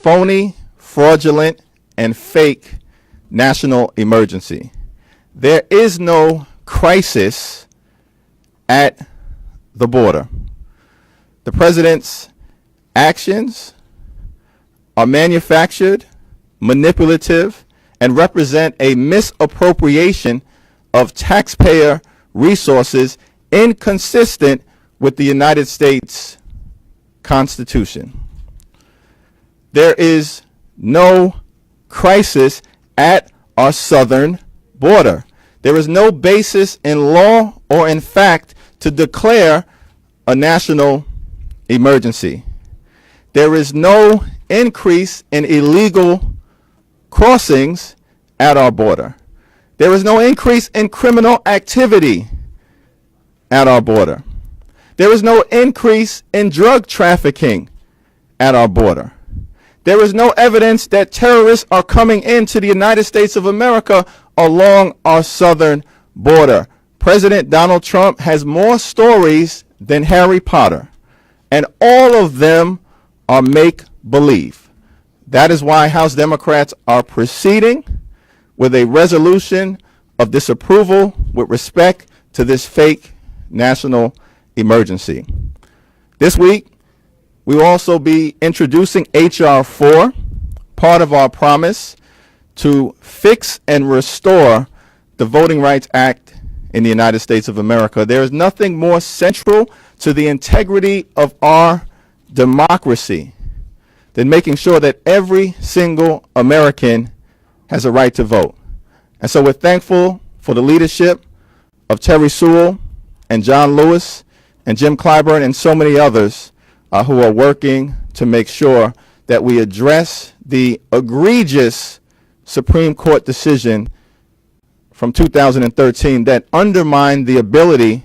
phony, fraudulent, and fake national emergency. There is no crisis at the border. The president's actions are manufactured, manipulative, and represent a misappropriation of taxpayer resources inconsistent with the United States Constitution. There is no crisis at our southern border. There is no basis in law or in fact to declare a national emergency. There is no increase in illegal crossings at our border. There is no increase in criminal activity at our border. There is no increase in drug trafficking at our border. There is no evidence that terrorists are coming into the United States of America along our southern border. President Donald Trump has more stories than Harry Potter, and all of them are make-believe. That is why House Democrats are proceeding with a resolution of disapproval with respect to this fake national emergency. This week, we will also be introducing H.R. 4, part of our promise to fix and restore the Voting Rights Act in the United States of America. There is nothing more central to the integrity of our democracy than making sure that every single American has a right to vote. And so we're thankful for the leadership of Terry Sewell and John Lewis and Jim Clyburn and so many others who are working to make sure that we address the egregious Supreme Court decision from 2013 that undermined the ability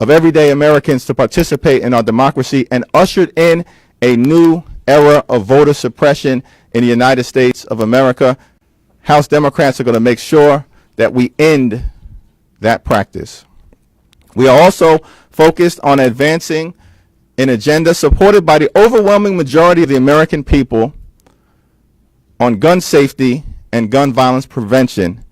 of everyday Americans to participate in our democracy and ushered in a new era of voter suppression in the United States of America. House Democrats are going to make sure that we end that practice. We are also focused on advancing an agenda supported by the overwhelming majority of the American people on gun safety and gun violence prevention.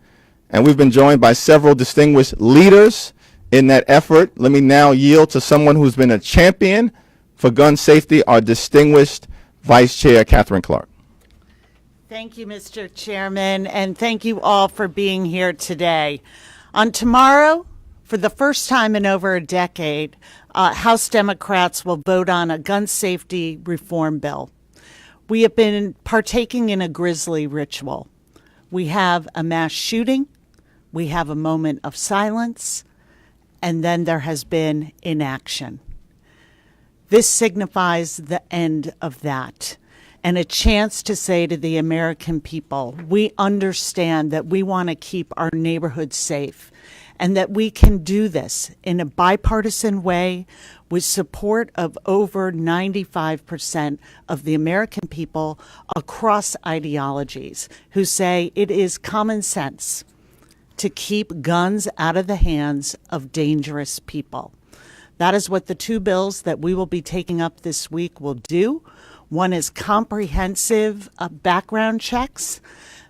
And we've been joined by several distinguished leaders in that effort. Let me now yield to someone who's been a champion for gun safety, our distinguished Vice Chair, Katherine Clark. Thank you, Mr. Chairman, and thank you all for being here today. On tomorrow, for the first time in over a decade, House Democrats will vote on a gun safety reform bill. We have been partaking in a grisly ritual. We have a mass shooting, we have a moment of silence, and then there has been inaction. This signifies the end of that and a chance to say to the American people, we understand that we want to keep our neighborhoods safe and that we can do this in a bipartisan way with support of over 95% of the American people across ideologies who say it is common sense to keep guns out of the hands of dangerous people. That is what the two bills that we will be taking up this week will do. One is comprehensive background checks.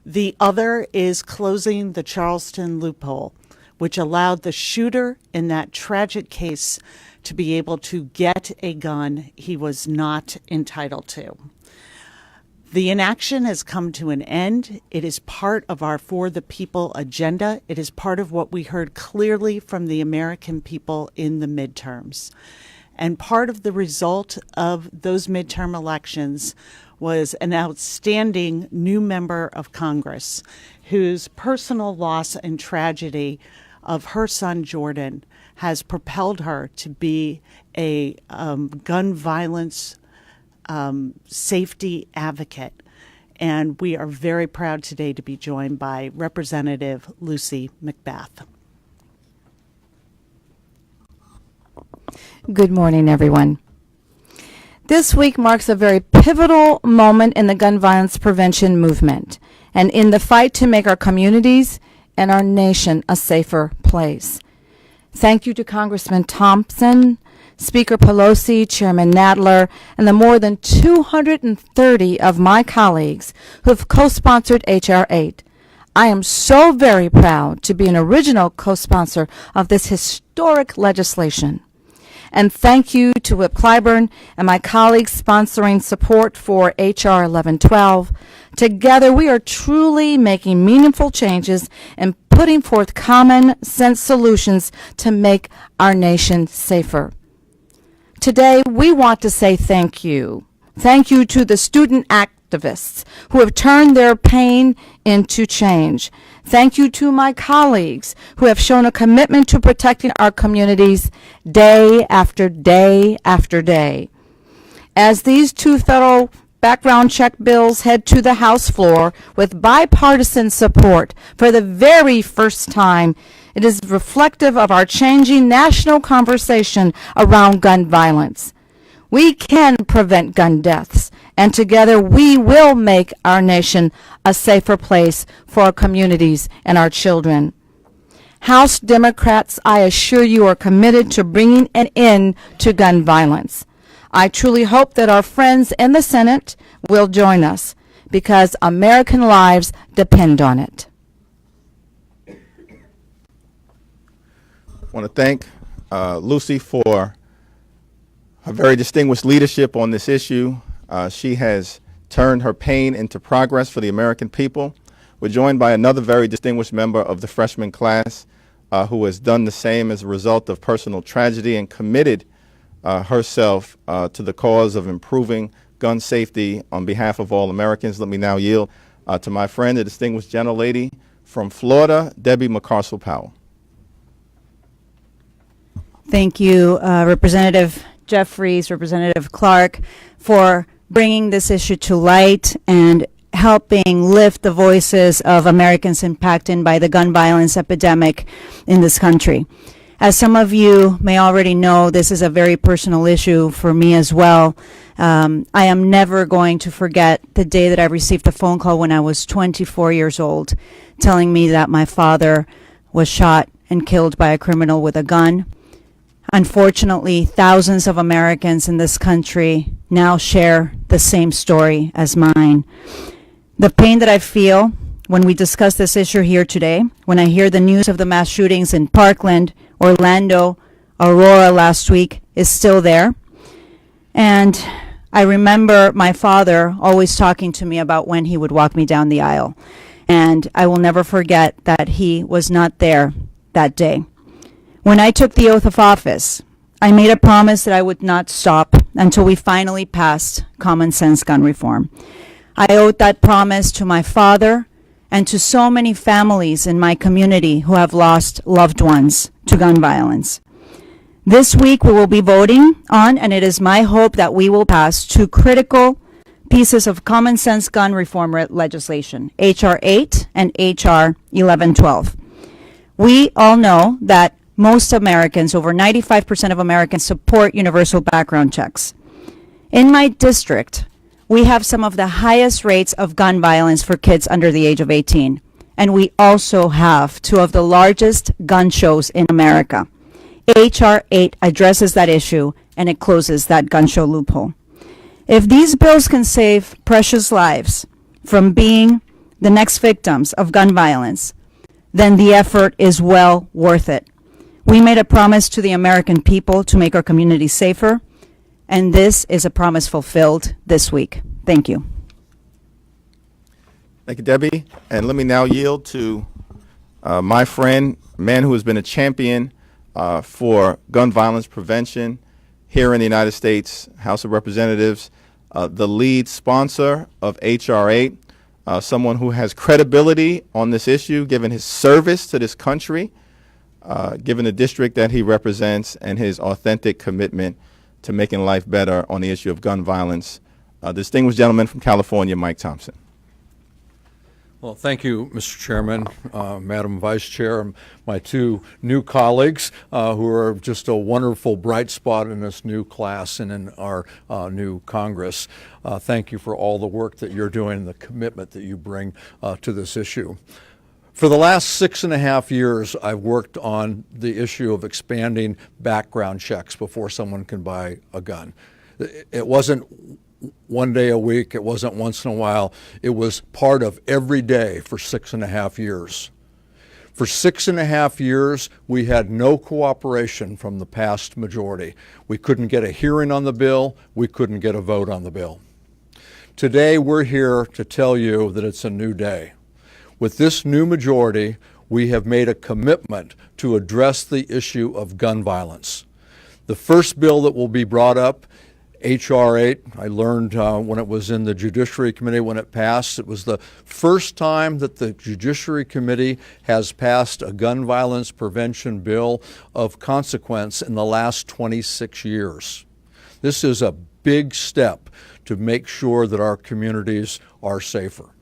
The other is closing the Charleston loophole, which allowed the shooter in that tragic case to be able to get a gun he was not entitled to. The inaction has come to an end. It is part of our For the People agenda. It is part of what we heard clearly from the American people in the midterms. And part of the result of those midterm elections was an outstanding new member of Congress whose personal loss and tragedy of her son Jordan has propelled her to be a gun violence safety advocate. And we are very proud today to be joined by Representative Lucy McBath. Good morning, everyone. This week marks a very pivotal moment in the gun violence prevention movement and in the fight to make our communities and our nation a safer place. Thank you to Congressman Thompson, Speaker Pelosi, Chairman Nadler, and the more than 230 of my colleagues who have co-sponsored H.R. 8. I am so very proud to be an original co-sponsor of this historic legislation. And thank you to Whip Clyburn and my colleagues sponsoring support for H.R. 1112. Together, we are truly making meaningful changes and putting forth common sense solutions to make our nation safer. Today, we want to say thank you. Thank you to the student activists who have turned their pain into change. Thank you to my colleagues who have shown a commitment to protecting our communities day after day after day. As these two federal background check bills head to the House floor with bipartisan support for the very first time, it is reflective of our changing national conversation around gun violence. We can prevent gun deaths, and together we will make our nation a safer place for our communities and our children. House Democrats, I assure you, are committed to bringing an end to gun violence. I truly hope that our friends in the Senate will join us because American lives depend on it. I want to thank Lucy for her very distinguished leadership on this issue. She has turned her pain into progress for the American people. We're joined by another very distinguished member of the freshman class who has done the same as a result of personal tragedy and committed herself to the cause of improving gun safety on behalf of all Americans. Let me now yield to my friend, the distinguished gentlelady from Florida, Debbie McCarcel-Powell. Thank you, Representative Jeffries, Representative Clark, for bringing this issue to light and helping lift the voices of Americans impacted by the gun violence epidemic in this country. As some of you may already know, this is a very personal issue for me as well. I am never going to forget the day that I received a phone call when I was 24 years old telling me that my father was shot and killed by a criminal with a gun. Unfortunately, thousands of Americans in this country now share the same story as mine. The pain that I feel when we discuss this issue here today, when I hear the news of the mass shootings in Parkland, Orlando, Aurora last week, is still there. And I remember my father always talking to me about when he would walk me down the aisle. And I will never forget that he was not there that day. When I took the oath of office, I made a promise that I would not stop until we finally passed common sense gun reform. I owed that promise to my father and to so many families in my community who have lost loved ones to gun violence. This week we will be voting on, and it is my hope that we will pass two critical pieces of common sense gun reform legislation, H.R. 8 and H.R. 1112. We all know that most Americans, over 95% of Americans, support universal background checks. In my district, we have some of the highest rates of gun violence for kids under the age of 18. And we also have two of the largest gun shows in America. H.R. 8 addresses that issue and it closes that gun show loophole. If these bills can save precious lives from being the next victims of gun violence, then the effort is well worth it. We made a promise to the American people to make our community safer, and this is a promise fulfilled this week. Thank you. Thank you, Debbie. And let me now yield to my friend, a man who has been a champion for gun violence prevention here in the United States House of Representatives, the lead sponsor of H.R. 8, someone who has credibility on this issue, given his service to this country, given the district that he represents, and his authentic commitment to making life better on the issue of gun violence. The distinguished gentleman from California, Mike Thompson. Well, thank you, Mr. Chairman, Madam Vice Chair, my two new colleagues who are just a wonderful bright spot in this new class and in our new Congress. Thank you for all the work that you're doing and the commitment that you bring to this issue. For the last 6.5 years, I've worked on the issue of expanding background checks before someone can buy a gun. It wasn't one day a week, it wasn't once in a while, it was part of every day for 6.5 years. For 6.5 years, we had no cooperation from the past majority. We couldn't get a hearing on the bill, we couldn't get a vote on the bill. Today, we're here to tell you that it's a new day. With this new majority, we have made a commitment to address the issue of gun violence. The first bill that will be brought up, H.R. 8, I learned when it was in the Judiciary Committee when it passed, it was the first time that the Judiciary Committee has passed a gun violence prevention bill of consequence in the last 26 years. This is a big step to make sure that our communities are safer.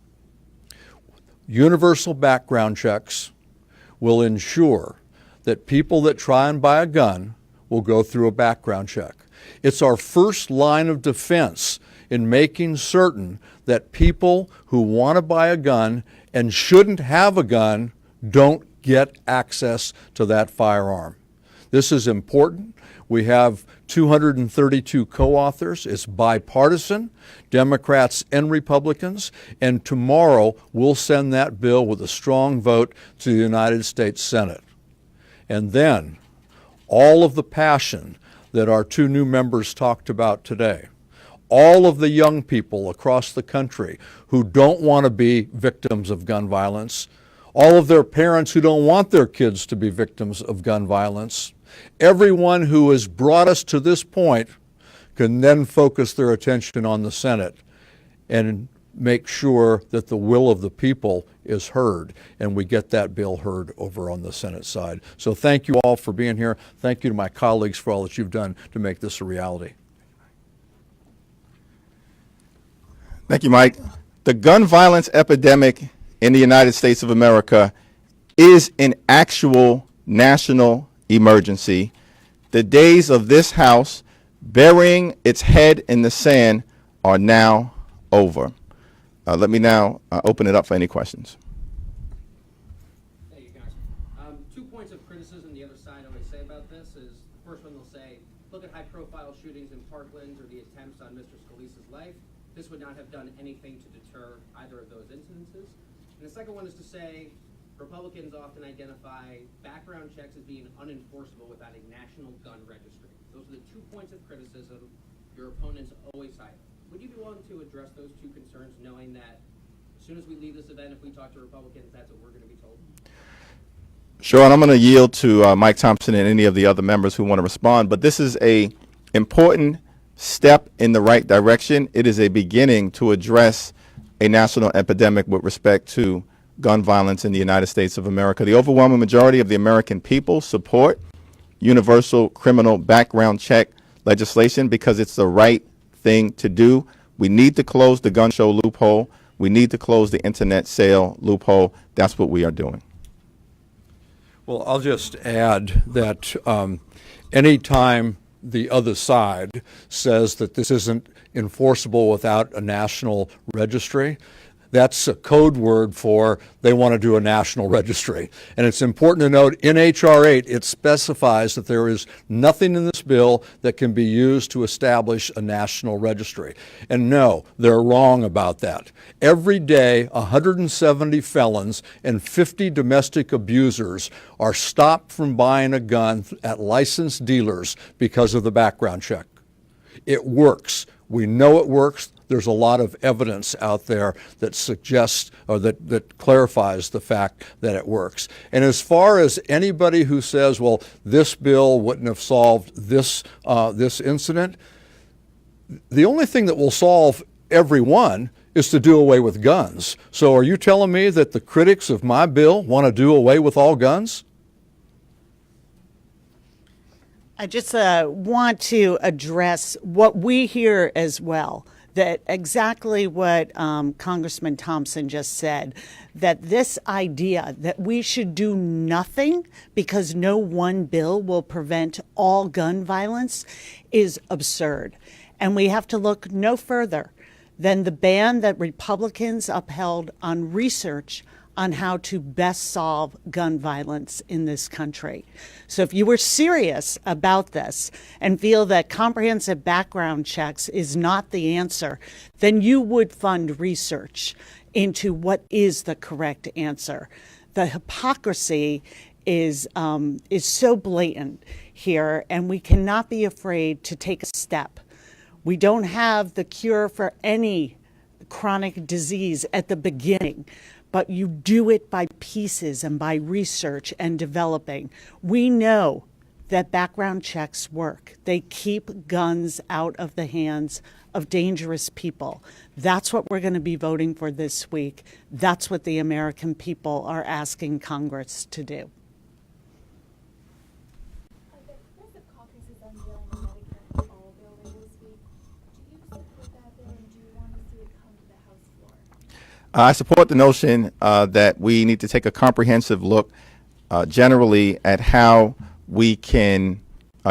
Universal background checks will ensure that people that try and buy a gun will go through a background check. It's our first line of defense in making certain that people who want to buy a gun and shouldn't have a gun don't get access to that firearm. This is important. We have 232 co-authors. It's bipartisan, Democrats and Republicans, and tomorrow we'll send that bill with a strong vote to the United States Senate. And then all of the passion that our two new members talked about today, all of the young people across the country who don't want to be victims of gun violence, all of their parents who don't want their kids to be victims of gun violence, everyone who has brought us to this point can then focus their attention on the Senate and make sure that the will of the people is heard and we get that bill heard over on the Senate side. So thank you all for being here. Thank you to my colleagues for all that you've done to make this a reality. Thank you, Mike. The gun violence epidemic in the United States of America is an actual national emergency. The days of this House burying its head in the sand are now over. Let me now open it up for any questions. Thank you, Congressman. 2 points of criticism the other side always say about this is, the first one they'll say, look at high-profile shootings in Parkland or the attempts on Mr. Scalise's life. This would not have done anything to deter either of those incidences. And the second one is to say, Republicans often identify background checks as being unenforceable without a national gun registry. Those are the 2 points of criticism your opponents always cite. Would you be willing to address those two concerns, knowing that as soon as we leave this event, if we talk to Republicans, that's what we're going to be told? Sure, and I'm going to yield to Mike Thompson and any of the other members who want to respond, but this is a important step in the right direction. It is a beginning to address a national epidemic with respect to gun violence in the United States of America. The overwhelming majority of the American people support universal criminal background check legislation because it's the right thing to do. We need to close the gun show loophole. We need to close the internet sale loophole. That's what we are doing. Well, I'll just add that anytime the other side says that this isn't enforceable without a national registry, that's a code word for they want to do a national registry. And it's important to note in H.R. 8, it specifies that there is nothing in this bill that can be used to establish a national registry. And no, they're wrong about that. Every day, 170 felons and 50 domestic abusers are stopped from buying a gun at licensed dealers because of the background check. It works. We know it works. There's a lot of evidence out there that suggests or that clarifies the fact that it works. And as far as anybody who says, well, this bill wouldn't have solved this incident, the only thing that will solve every one is to do away with guns. So are you telling me that the critics of my bill want to do away with all guns? I just want to address what we hear as well, that exactly what Congressman Thompson just said, that this idea that we should do nothing because no one bill will prevent all gun violence is absurd. And we have to look no further than the ban that Republicans upheld on research on how to best solve gun violence in this country. So if you were serious about this and feel that comprehensive background checks is not the answer, then you would fund research into what is the correct answer. The hypocrisy is so blatant here, and we cannot be afraid to take a step. We don't have the cure for any chronic disease at the beginning, but you do it by pieces and by research and developing. We know that background checks work. They keep guns out of the hands of dangerous people. That's what we're going to be voting for this week. That's what the American people are asking Congress to do. The Progressive Caucus is unveiling a Medicare for All bill later this week. Do you support that bill, and do you want to see it come to the House floor? I support the notion that we need to take a comprehensive look generally at how we can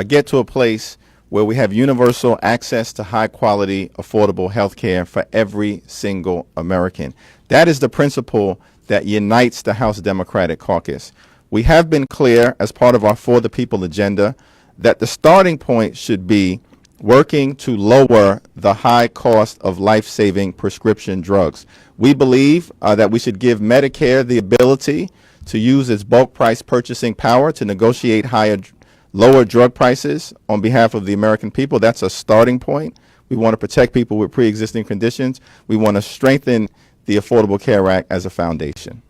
get to a place where we have universal access to high quality, affordable health care for every single American. That is the principle that unites the House Democratic Caucus. We have been clear as part of our For the People agenda that the starting point should be working to lower the high cost of life-saving prescription drugs. We believe that we should give Medicare the ability to use its bulk price purchasing power to negotiate lower drug prices on behalf of the American people. That's a starting point. We want to protect people with pre-existing conditions. We want to strengthen the Affordable Care Act as a foundation.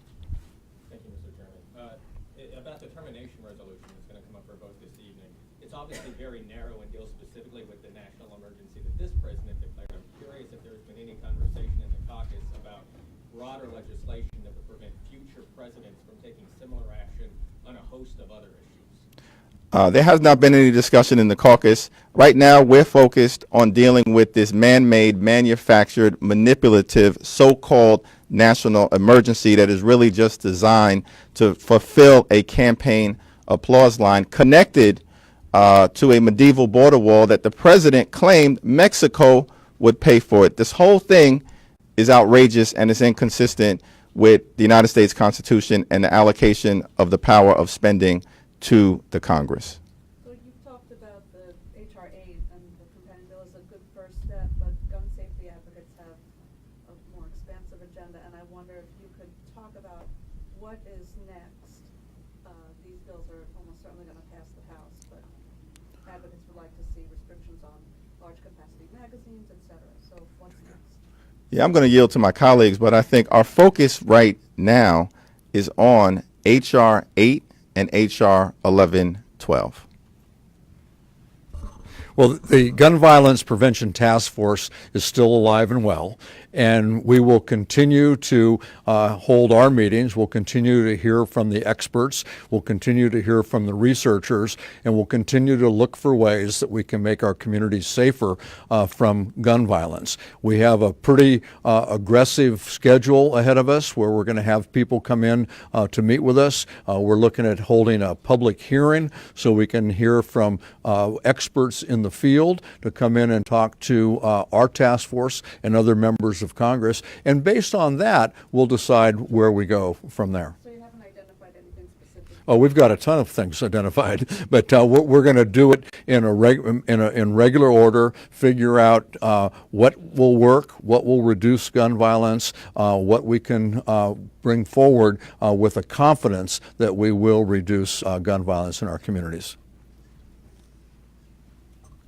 Thank you, Mr. Chairman. About the termination resolution that's going to come up for a vote this evening, it's obviously very narrow and deals specifically with the national emergency that this president declared. I'm curious if there's been any conversation in the caucus about broader legislation that would prevent future presidents from taking similar action on a host of other issues. There has not been any discussion in the caucus. Right now, we're focused on dealing with this man-made, manufactured, manipulative, so-called national emergency that is really just designed to fulfill a campaign applause line connected to a medieval border wall that the president claimed Mexico would pay for it. This whole thing is outrageous and is inconsistent with the United States Constitution and the allocation of the power of spending to the Congress. So you've talked about the H.R. 8 and the companion bill is a good first step, but gun safety advocates have a more expansive agenda, and I wonder if you could talk about what is next. These bills are almost certainly going to pass the House, but advocates would like to see restrictions on large capacity magazines, etc. So what's next? Yeah, I'm going to yield to my colleagues, but I think our focus right now is on H.R. 8 and H.R. 1112. Well, the Gun Violence Prevention Task Force is still alive and well, and we will continue to hold our meetings. We'll continue to hear from the experts. We'll continue to hear from the researchers, and we'll continue to look for ways that we can make our communities safer from gun violence. We have a pretty aggressive schedule ahead of us where we're going to have people come in to meet with us. We're looking at holding a public hearing so we can hear from experts in the field to come in and talk to our task force and other members of Congress. And based on that, we'll decide where we go from there. So you haven't identified anything specific? Oh, we've got a ton of things identified, but we're going to do it in in regular order, figure out what will work, what will reduce gun violence, what we can bring forward with a confidence that we will reduce gun violence in our communities.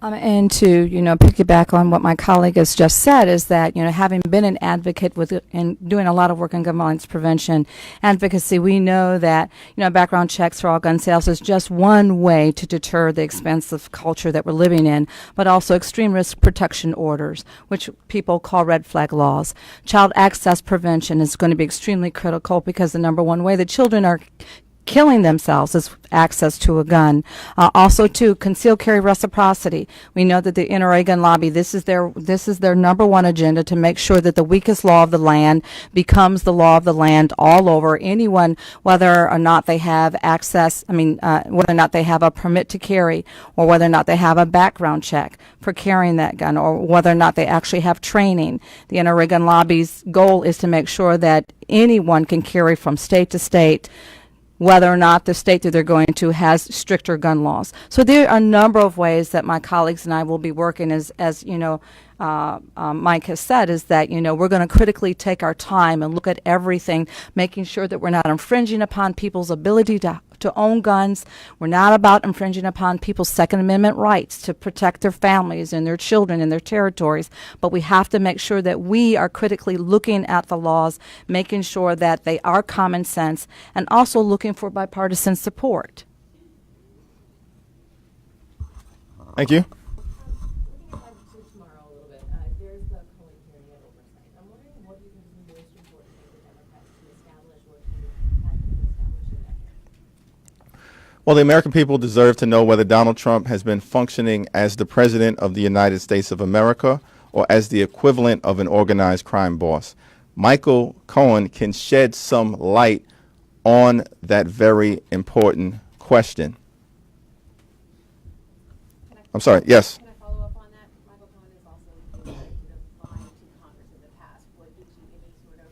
And to, piggyback on what my colleague has just said is that, having been an advocate and doing a lot of work in gun violence prevention advocacy, we know that, background checks for all gun sales is just one way to deter the expensive culture that we're living in, but also extreme risk protection orders, which people call red flag laws. Child access prevention is going to be extremely critical because the number one way that children are killing themselves is access to a gun. Also, to concealed carry reciprocity. We know that the NRA gun lobby, this is their number one agenda, to make sure that the weakest law of the land becomes the law of the land all over. Anyone, whether or not they have access, whether or not they have a permit to carry, or whether or not they have a background check for carrying that gun, or whether or not they actually have training. The NRA gun lobby's goal is to make sure that anyone can carry from state to state, whether or not the state that they're going to has stricter gun laws. So there are a number of ways that my colleagues and I will be working, as you know, Mike has said, is that, we're going to critically take our time and look at everything, making sure that we're not infringing upon people's ability to own guns. We're not about infringing upon people's Second Amendment rights to protect their families and their children and their territories. But we have to make sure that we are critically looking at the laws, making sure that they are common sense, and also looking for bipartisan support. Thank you. Looking ahead to tomorrow a little bit, there's the Cohen hearing at oversight. I'm wondering what you think is the most important thing for Democrats to establish, or to have people establish in that hearing? Well, the American people deserve to know whether Donald Trump has been functioning as the President of the United States of America or as the equivalent of an organized crime boss. Michael Cohen can shed some light on that very important question. I'm sorry, yes. Can I follow up on that? Michael Cohen is also lying to Congress in the past. What gives you any sort of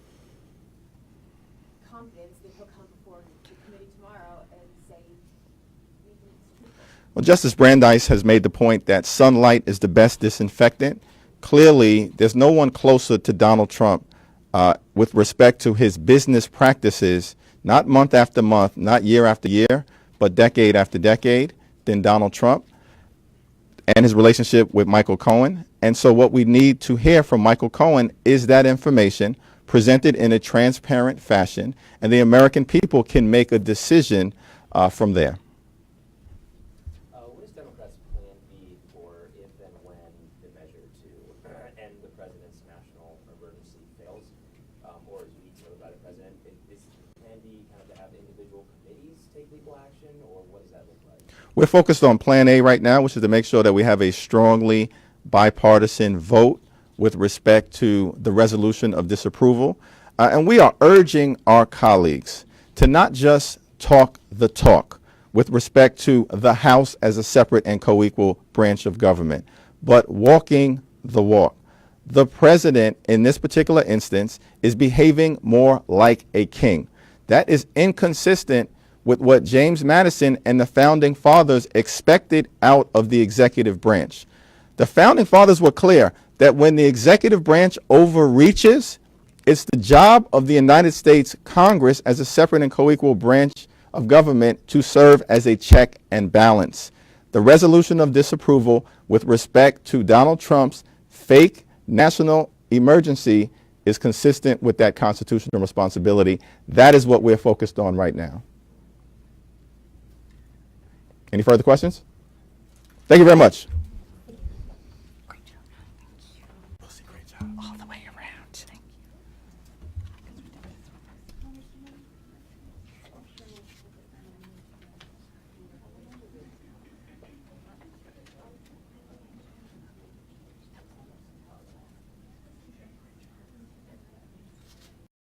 confidence that he'll come before the committee tomorrow and say we think it's truthful? Well, Justice Brandeis has made the point that sunlight is the best disinfectant. Clearly, there's no one closer to Donald Trump with respect to his business practices, not month after month, not year after year, but decade after decade, than Donald Trump and his relationship with Michael Cohen. And so what we need to hear from Michael Cohen is that information presented in a transparent fashion, and the American people can make a decision from there. What is Democrats' plan B for if and when the measure to end the president's national emergency fails, or is vetoed by the president? Is plan B kind of to have individual committees take legal action, or what does that look like? We're focused on Plan A right now, which is to make sure that we have a strongly bipartisan vote with respect to the resolution of disapproval. And we are urging our colleagues to not just talk the talk with respect to the House as a separate and co-equal branch of government, but walking the walk. The president, in this particular instance, is behaving more like a king. That is inconsistent with what James Madison and the Founding Fathers expected out of the executive branch. The Founding Fathers were clear that when the executive branch overreaches, it's the job of the United States Congress as a separate and co-equal branch of government to serve as a check and balance. The resolution of disapproval with respect to Donald Trump's fake national emergency is consistent with that constitutional responsibility. That is what we're focused on right now. Any further questions? Thank you very much.